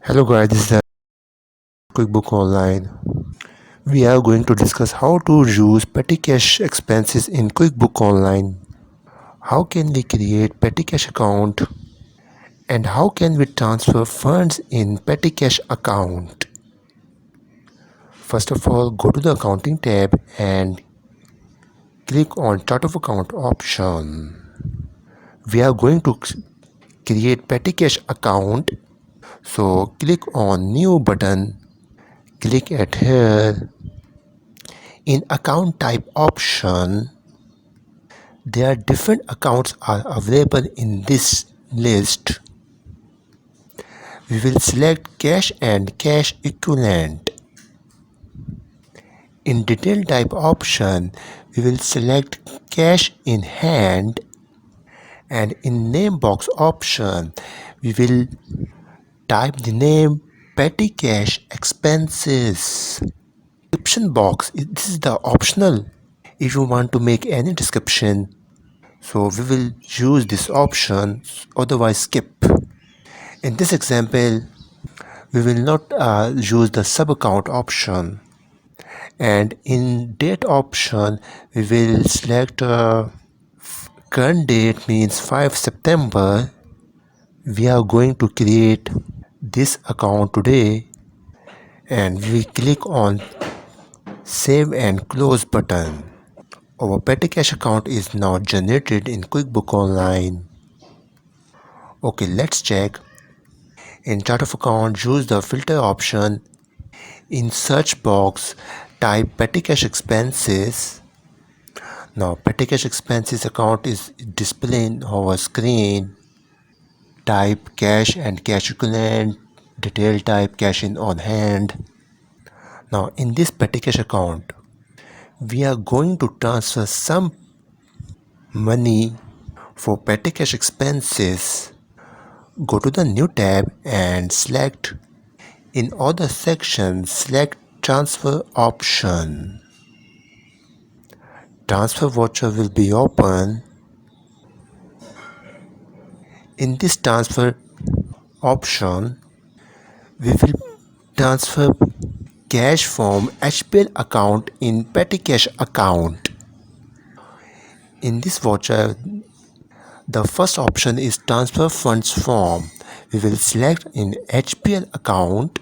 Hello guys, this is QuickBook Online. We are going to discuss how to use petty cash expenses in QuickBook Online. How can we create petty cash account and how can we transfer funds in petty cash account? First of all, go to the accounting tab and click on chart of account option. We are going to create petty cash account. So click on new button, click at here. In account type option, there are different accounts are available in this list. We will select cash and cash equivalent. In detail type option, we will select cash in hand, and in name box option, we will type the name petty cash expenses. Description box, this is the optional if you want to make any description. So we will use this option, otherwise skip. In this example, we will not use the sub account option, and in date option we will select current date means 5 September. We are going to create this account today and we click on save and close button. Our petty cash account is now generated in QuickBook Online. Okay, let's check. In chart of account, use the filter option. In search box, type petty cash expenses. Now petty cash expenses account is displaying on our screen. Type cash and cash equivalent. Detail type cash in on hand. Now in this petty cash account, we are going to transfer some money for petty cash expenses. Go to the new tab and select. In other section, select transfer option. Transfer voucher will be open. In this transfer option, we will transfer cash from HPL account in petty cash account. In this voucher, the first option is transfer funds from. We will select in HPL account.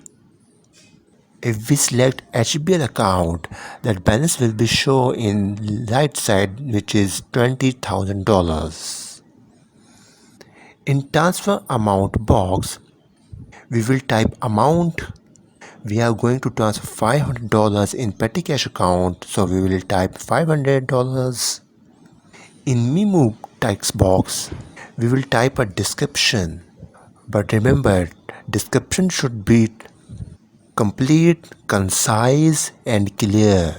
If we select HBL account, that balance will be shown in right side, which is $20,000. In transfer amount box, we will type amount. We are going to transfer $500 in petty cash account, so we will type $500. In memo text box, we will type a description. But remember, description should be complete, concise and clear.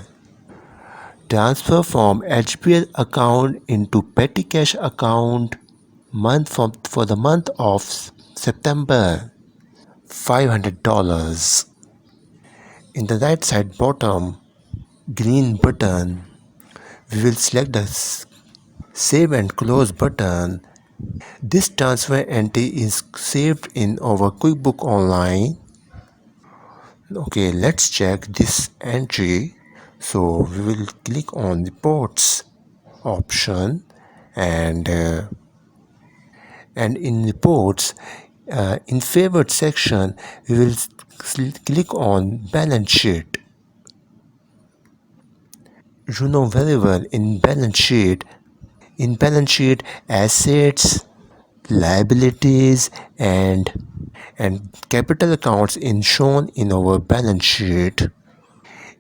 Transfer from HBL account into petty cash account for the month of September, $500. In the right side bottom green button, we will select the save and close button. This transfer entry is saved in our QuickBook Online. Okay, let's check this entry. So we will click on the reports option, and in reports, in favored section, we will click on balance sheet. You know very well, in balance sheet, assets, liabilities and capital accounts in shown in our balance sheet.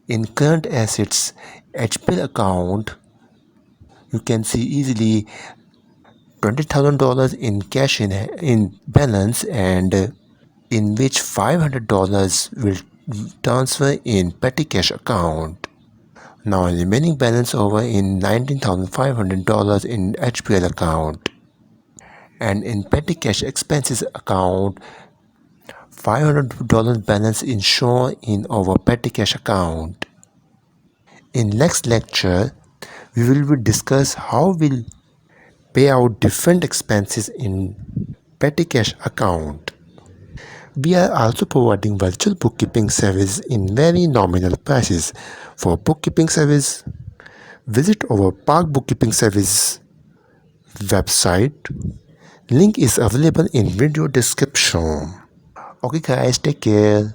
In current assets HPL account, you can see easily $20,000 in cash in balance, and in which $500 will transfer in petty cash account. Now remaining balance over in $19,500 in HPL account, and in petty cash expenses account, $500 balance is shown in our petty cash account. In next lecture, we will discuss how we'll pay out different expenses in petty cash account. We are also providing virtual bookkeeping service in very nominal prices. For bookkeeping service, visit our Park Bookkeeping Service website. Link is available in video description. Okay guys, take care.